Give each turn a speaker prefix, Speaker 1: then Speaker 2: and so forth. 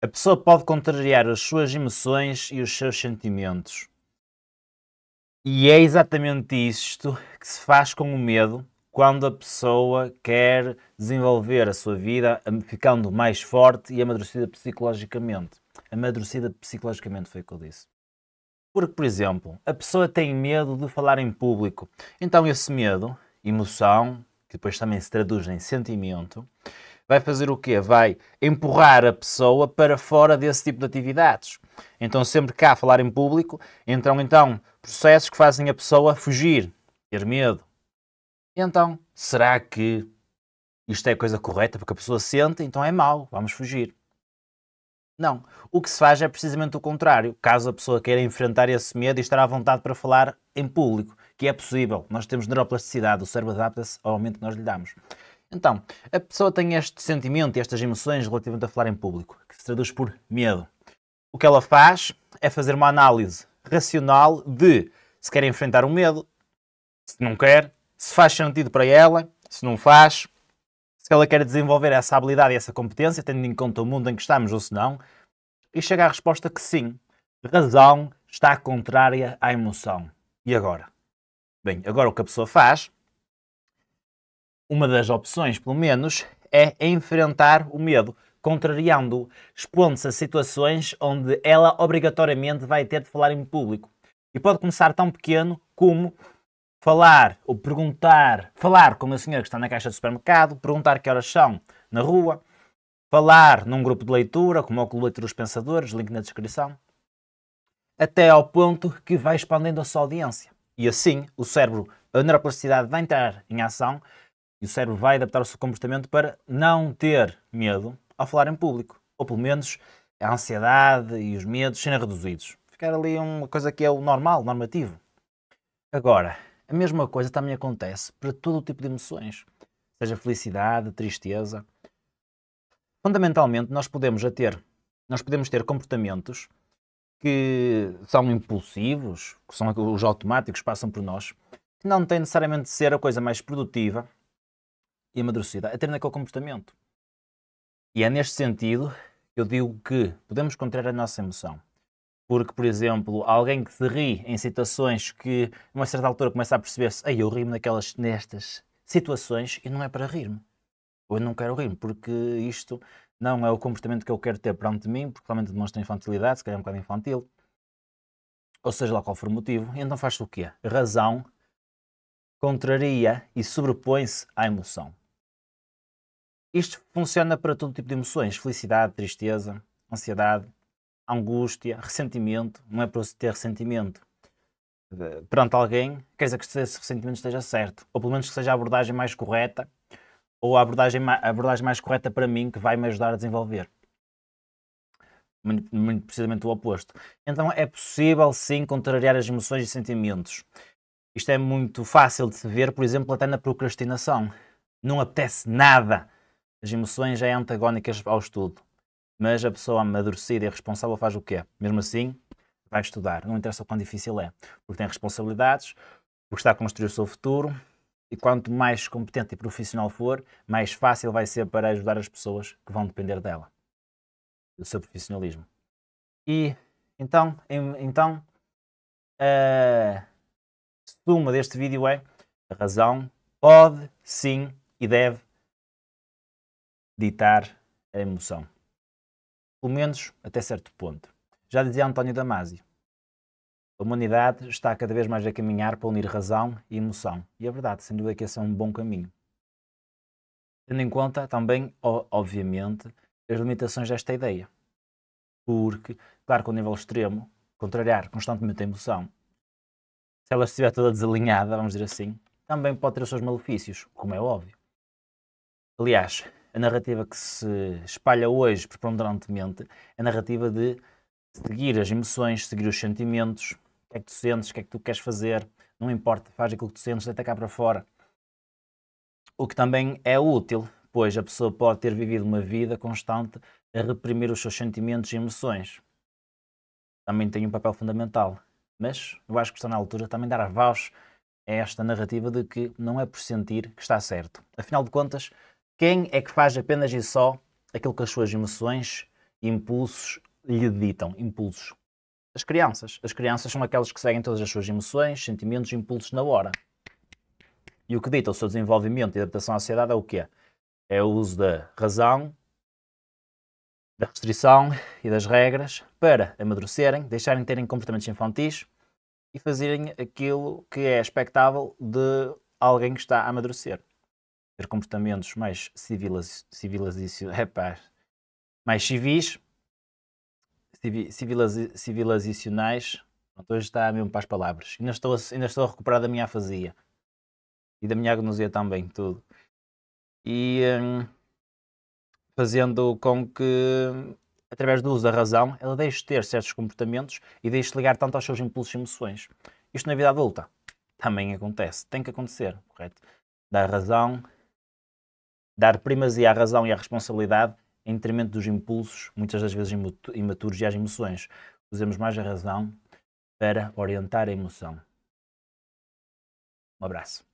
Speaker 1: A pessoa pode contrariar as suas emoções e os seus sentimentos. E é exatamente isto que se faz com o medo quando a pessoa quer desenvolver a sua vida ficando mais forte e amadurecida psicologicamente. Amadurecida psicologicamente foi o que eu disse. Porque, por exemplo, a pessoa tem medo de falar em público. Então esse medo, emoção, que depois também se traduz em sentimento, vai fazer o quê? Vai empurrar a pessoa para fora desse tipo de atividades. Então sempre que há falar em público, entram então processos que fazem a pessoa fugir, ter medo. E então, será que isto é a coisa correta? Porque a pessoa sente, então é mau, vamos fugir. Não. O que se faz é precisamente o contrário. Caso a pessoa queira enfrentar esse medo e estar à vontade para falar em público, que é possível. Nós temos neuroplasticidade, o cérebro adapta-se ao aumento que nós lhe damos. Então, a pessoa tem este sentimento e estas emoções relativamente a falar em público, que se traduz por medo. O que ela faz é fazer uma análise racional de se quer enfrentar o medo, se não quer, se faz sentido para ela, se não faz, se ela quer desenvolver essa habilidade e essa competência, tendo em conta o mundo em que estamos ou se não, e chega à resposta que sim. Razão está contrária à emoção. E agora? Bem, agora o que a pessoa faz, uma das opções pelo menos, é enfrentar o medo, contrariando-o, expondo-se a situações onde ela obrigatoriamente vai ter de falar em público. E pode começar tão pequeno como falar ou perguntar, falar com uma senhora que está na caixa do supermercado, perguntar que horas são na rua, falar num grupo de leitura, como o Clube de Leitura dos Pensadores, link na descrição, até ao ponto que vai expandendo a sua audiência. E assim, o cérebro, a neuroplasticidade vai entrar em ação e o cérebro vai adaptar o seu comportamento para não ter medo ao falar em público. Ou pelo menos a ansiedade e os medos serem reduzidos. Ficar ali uma coisa que é o normal, normativo. Agora, a mesma coisa também acontece para todo o tipo de emoções. Seja felicidade, tristeza. Fundamentalmente, nós podemos ter comportamentos que são impulsivos, que são os automáticos que passam por nós, que não têm necessariamente de ser a coisa mais produtiva e amadurecida a ter naquele comportamento. E é neste sentido que eu digo que podemos contrariar a nossa emoção. Porque, por exemplo, alguém que se ri em situações que, a uma certa altura, começa a perceber-se, eu rimo nestas situações e não é para rir-me. Ou eu não quero rir-me, porque isto não é o comportamento que eu quero ter perante mim, porque realmente demonstra infantilidade, se calhar é um bocado infantil. Ou seja lá qual for o motivo. E então faz-se o quê? A razão contraria e sobrepõe-se à emoção. Isto funciona para todo tipo de emoções. Felicidade, tristeza, ansiedade, angústia, ressentimento. Não é para você ter ressentimento perante alguém, quer dizer que esse ressentimento esteja certo. Ou pelo menos que seja a abordagem mais correta, ou a abordagem mais correta para mim, que vai me ajudar a desenvolver. Muito precisamente o oposto. Então é possível sim contrariar as emoções e sentimentos. Isto é muito fácil de se ver, por exemplo, até na procrastinação. Não apetece nada. As emoções já são antagónicas ao estudo. Mas a pessoa amadurecida e responsável faz o quê? Mesmo assim, vai estudar. Não interessa o quão difícil é. Porque tem responsabilidades, porque está a construir o seu futuro. E quanto mais competente e profissional for, mais fácil vai ser para ajudar as pessoas que vão depender dela. Do seu profissionalismo. E então a suma deste vídeo é: a razão pode, sim e deve ditar a emoção. Pelo menos até certo ponto. Já dizia António Damasio, a humanidade está cada vez mais a caminhar para unir razão e emoção. E é verdade, sem dúvida que esse é um bom caminho. Tendo em conta também, obviamente, as limitações desta ideia. Porque, claro que ao nível extremo, contrariar constantemente a emoção, se ela estiver toda desalinhada, vamos dizer assim, também pode ter os seus malefícios, como é óbvio. Aliás, a narrativa que se espalha hoje preponderantemente é a narrativa de seguir as emoções, seguir os sentimentos, o que é que tu sentes, o que é que tu queres fazer, não importa, faz aquilo que tu sentes, deita cá para fora. O que também é útil, pois a pessoa pode ter vivido uma vida constante a reprimir os seus sentimentos e emoções. Também tem um papel fundamental. Mas eu acho que está na altura também dar a voz a esta narrativa de que não é por sentir que está certo. Afinal de contas, quem é que faz apenas e só aquilo que as suas emoções impulsos lhe ditam. Impulsos. As crianças são aquelas que seguem todas as suas emoções, sentimentos e impulsos na hora. E o que dita o seu desenvolvimento e adaptação à sociedade é o quê? É o uso da razão, da restrição e das regras para amadurecerem, deixarem de terem comportamentos infantis e fazerem aquilo que é expectável de alguém que está a amadurecer. Ter comportamentos mais mais civilizacionais. Hoje está mesmo para as palavras. Ainda estou a recuperar da minha afasia. E da minha agnosia também, tudo. E fazendo com que, através do uso da razão, ela deixe de ter certos comportamentos e deixe de ligar tanto aos seus impulsos e emoções. Isto na vida adulta também acontece. Tem que acontecer, correto? Dar razão, dar primazia à razão e à responsabilidade em detrimento dos impulsos, muitas das vezes imaturos, e às emoções. Usemos mais a razão para orientar a emoção. Um abraço.